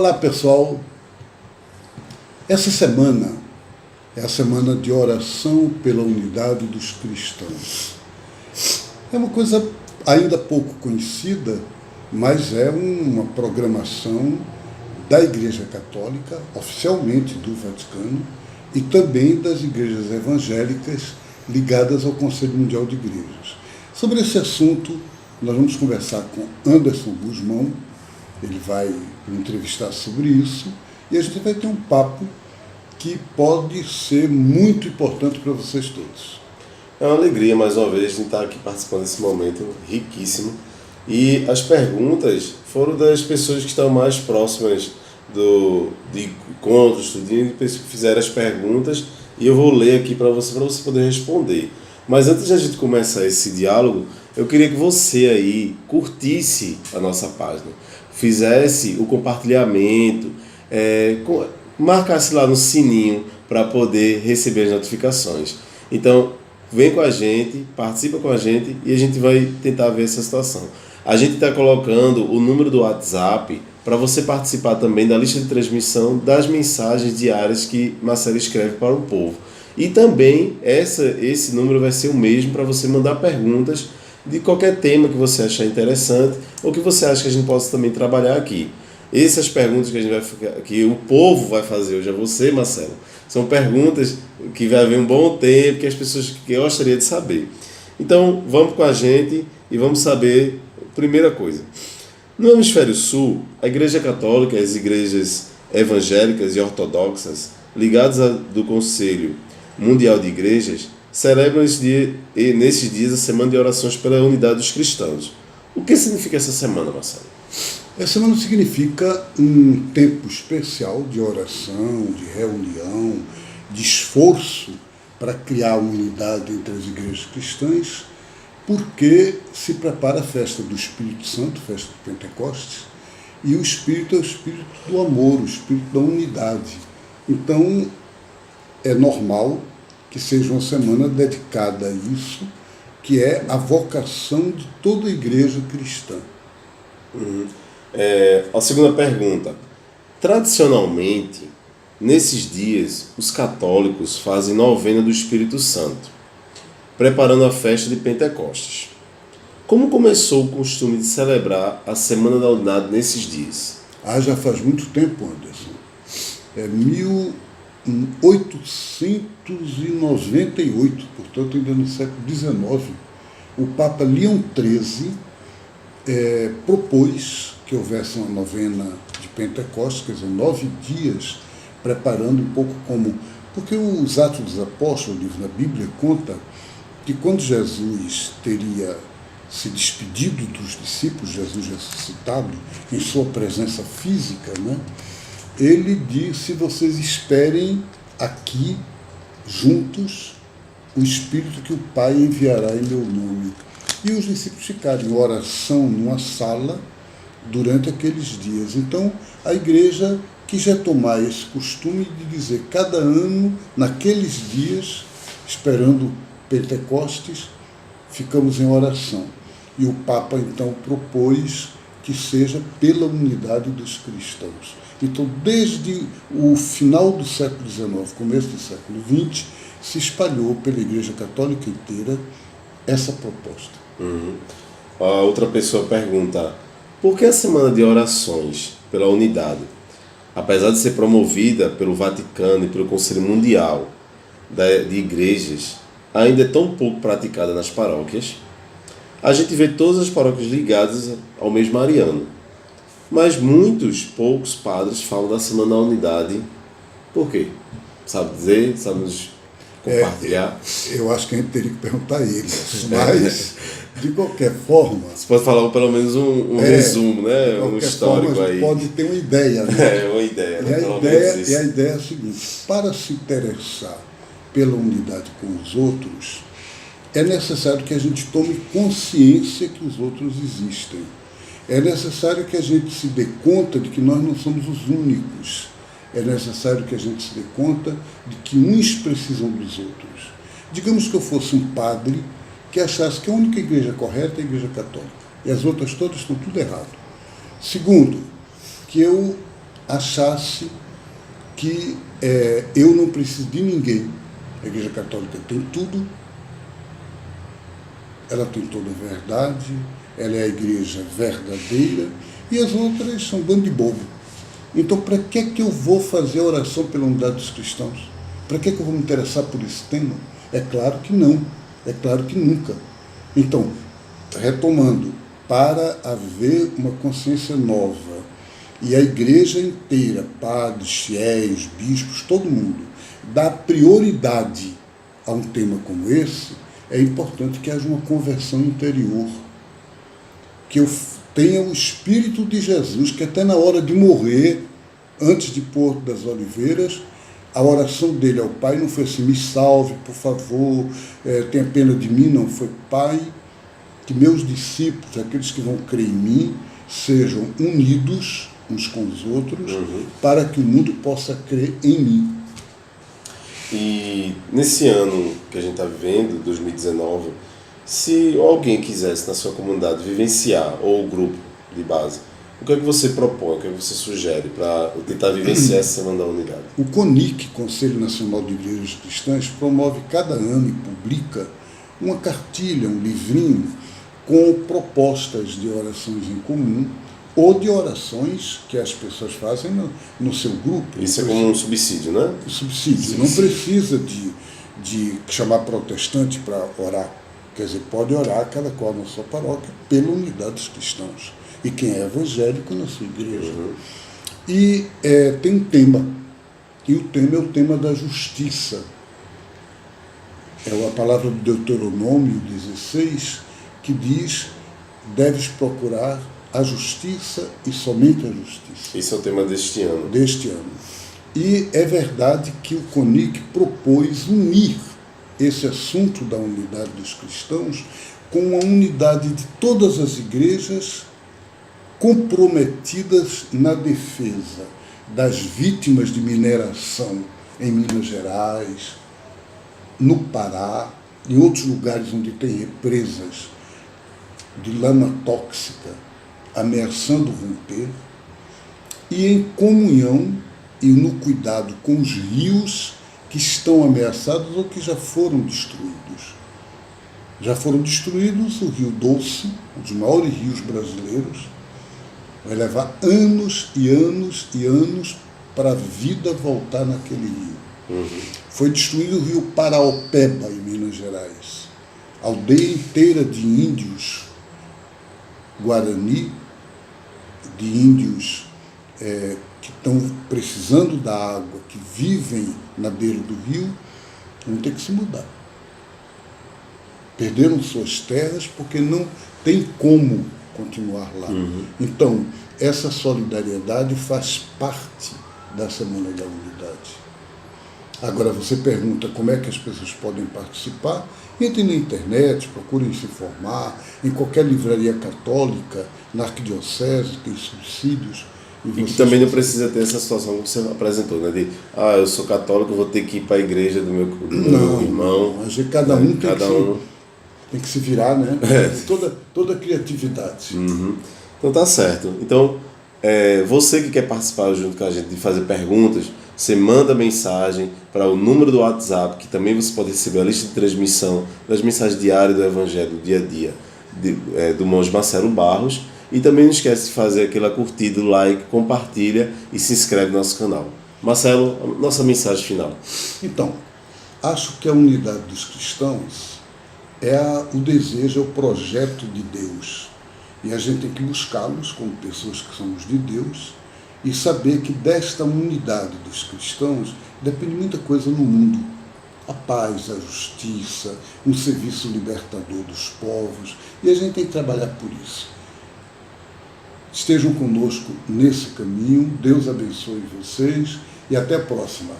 Olá, pessoal. Essa semana é a semana de oração pela unidade dos cristãos. É uma coisa ainda pouco conhecida, mas é uma programação da Igreja Católica, oficialmente do Vaticano, e também das igrejas evangélicas ligadas ao Conselho Mundial de Igrejas. Sobre esse assunto, nós vamos conversar com Anderson Guzmão. Ele vai me entrevistar sobre isso e a gente vai ter um papo que pode ser muito importante para vocês todos. É uma alegria, mais uma vez, de estar aqui participando desse momento riquíssimo. E as perguntas foram das pessoas que estão mais próximas de encontros, estudinhos, pessoas que fizeram as perguntas, e eu vou ler aqui para você poder responder. Mas antes de a gente começar esse diálogo, eu queria que você aí curtisse a nossa página, fizesse o compartilhamento, marcasse lá no sininho para poder receber as notificações. Então, vem com a gente, participa com a gente e a gente vai tentar ver essa situação. A gente está colocando o número do WhatsApp para você participar também da lista de transmissão das mensagens diárias que Marcelo escreve para o povo. E também esse número vai ser o mesmo para você mandar perguntas de qualquer tema que você achar interessante ou que você acha que a gente possa também trabalhar aqui. Essas perguntas que o povo vai fazer hoje a você, Marcelo, são perguntas que vai haver um bom tempo, que as pessoas gostariam de saber. Então, vamos com a gente e vamos saber, primeira coisa. No Hemisfério Sul, a Igreja Católica e as igrejas evangélicas e ortodoxas ligadas do Conselho Mundial de Igrejas celebram nesses dias a Semana de Orações pela Unidade dos Cristãos. O que significa essa semana, Marcelo? Essa semana significa um tempo especial de oração, de reunião, de esforço para criar unidade entre as igrejas cristãs, porque se prepara a festa do Espírito Santo, festa de Pentecostes, e o Espírito é o Espírito do amor, o Espírito da unidade. Então, é normal que seja uma semana dedicada a isso, que é a vocação de toda a igreja cristã. A segunda pergunta. Tradicionalmente, nesses dias, os católicos fazem novena do Espírito Santo, preparando a festa de Pentecostes. Como começou o costume de celebrar a Semana da Unidade nesses dias? Já faz muito tempo, Anderson. É 1898, portanto, ainda no século XIX, o Papa Leão XIII propôs que houvesse uma novena de Pentecostes, quer dizer, 9 dias, preparando um pouco como... Porque os Atos dos Apóstolos, o livro da Bíblia, conta que quando Jesus teria se despedido dos discípulos, Jesus ressuscitado, em sua presença física, ele disse: vocês esperem aqui, juntos, o Espírito que o Pai enviará em meu nome. E os discípulos ficaram em oração numa sala durante aqueles dias. Então, a igreja quis retomar esse costume de dizer, cada ano, naqueles dias, esperando Pentecostes, ficamos em oração. E o Papa, então, propôs que seja pela unidade dos cristãos. Então, desde o final do século XIX, começo do século XX, se espalhou pela Igreja Católica inteira essa proposta. A outra pessoa pergunta, por que a Semana de Orações pela Unidade, apesar de ser promovida pelo Vaticano e pelo Conselho Mundial de Igrejas, ainda é tão pouco praticada nas paróquias? A gente vê todas as paróquias ligadas ao mês mariano, mas poucos padres falam da Semana da Unidade. Por quê? Sabe dizer? Sabe nos compartilhar? Eu acho que a gente teria que perguntar a eles, mas, de qualquer forma... Você pode falar pelo menos um resumo, né? Um histórico forma, aí. Pode ter uma ideia. Uma ideia. E a ideia é a seguinte: para se interessar pela unidade com os outros, é necessário que a gente tome consciência que os outros existem. É necessário que a gente se dê conta de que nós não somos os únicos. É necessário que a gente se dê conta de que uns precisam dos outros. Digamos que eu fosse um padre que achasse que a única igreja correta é a Igreja Católica e as outras todas estão tudo errado. Segundo, que eu achasse que eu não preciso de ninguém. A Igreja Católica tem tudo, ela tem toda a verdade, ela é a igreja verdadeira, e as outras são bando de bobo. Então, para que eu vou fazer a oração pela unidade dos cristãos? Para que eu vou me interessar por esse tema? É claro que não, é claro que nunca. Então, retomando, para haver uma consciência nova, e a igreja inteira, padres, fiéis, bispos, todo mundo, dá prioridade a um tema como esse, é importante que haja uma conversão interior, que eu tenha o Espírito de Jesus, que até na hora de morrer, antes de Porto das Oliveiras, a oração dele ao Pai não foi assim, me salve, por favor, tenha pena de mim, não, foi Pai, que meus discípulos, aqueles que vão crer em mim, sejam unidos uns com os outros, para que o mundo possa crer em mim. E nesse ano que a gente está vivendo, 2019, se alguém quisesse na sua comunidade vivenciar, ou o grupo de base, o que é que você propõe, o que é que você sugere para tentar vivenciar essa Semana da Unidade? O CONIC, Conselho Nacional de Igrejas Cristãs, promove cada ano e publica uma cartilha, um livrinho, com propostas de orações em comum, ou de orações que as pessoas fazem no seu grupo. Isso é como um subsídio, né? Subsídio. Não precisa de chamar protestante para orar. Quer dizer, pode orar cada qual na sua paróquia pela unidade dos cristãos. E quem é evangélico na sua igreja. E tem um tema. E o tema é o tema da justiça. É a palavra do Deuteronômio 16, que diz: deves procurar a justiça e somente a justiça. Esse é o tema deste ano. Deste ano. E é verdade que o CONIC propôs unir esse assunto da unidade dos cristãos com a unidade de todas as igrejas comprometidas na defesa das vítimas de mineração em Minas Gerais, no Pará, em outros lugares onde tem represas de lama tóxica ameaçando romper, e em comunhão e no cuidado com os rios que estão ameaçados ou que já foram destruídos. Já foram destruídos o Rio Doce, um dos maiores rios brasileiros. Vai levar anos e anos e anos para a vida voltar naquele rio. Foi destruído o Rio Paraopeba, em Minas Gerais. A aldeia inteira de índios Guarani, de índios que estão precisando da água, que vivem na beira do rio, vão ter que se mudar. Perderam suas terras porque não tem como continuar lá. Então, essa solidariedade faz parte da Semana da Unidade. Agora, você pergunta como é que as pessoas podem participar. Entrem na internet, procurem se informar, em qualquer livraria católica, na arquidiocese, tem subsídios. E que também não precisa ter essa situação que você apresentou, né? De, eu sou católico, vou ter que ir para a igreja do meu irmão. Não, cada um tem que se virar, né? Toda a criatividade. Então tá certo. Então, você que quer participar junto com a gente de fazer perguntas, você manda mensagem para o número do WhatsApp, que também você pode receber a lista de transmissão das mensagens diárias do Evangelho do dia a dia, do monge Marcelo Barros. E também não esquece de fazer aquela curtida, like, compartilha e se inscreve no nosso canal. Marcelo, nossa mensagem final. Então, acho que a unidade dos cristãos o desejo, é o projeto de Deus. E a gente tem que buscá-los como pessoas que somos de Deus e saber que desta unidade dos cristãos depende muita coisa no mundo. A paz, a justiça, um serviço libertador dos povos. E a gente tem que trabalhar por isso. Estejam conosco nesse caminho. Deus abençoe vocês e até a próxima.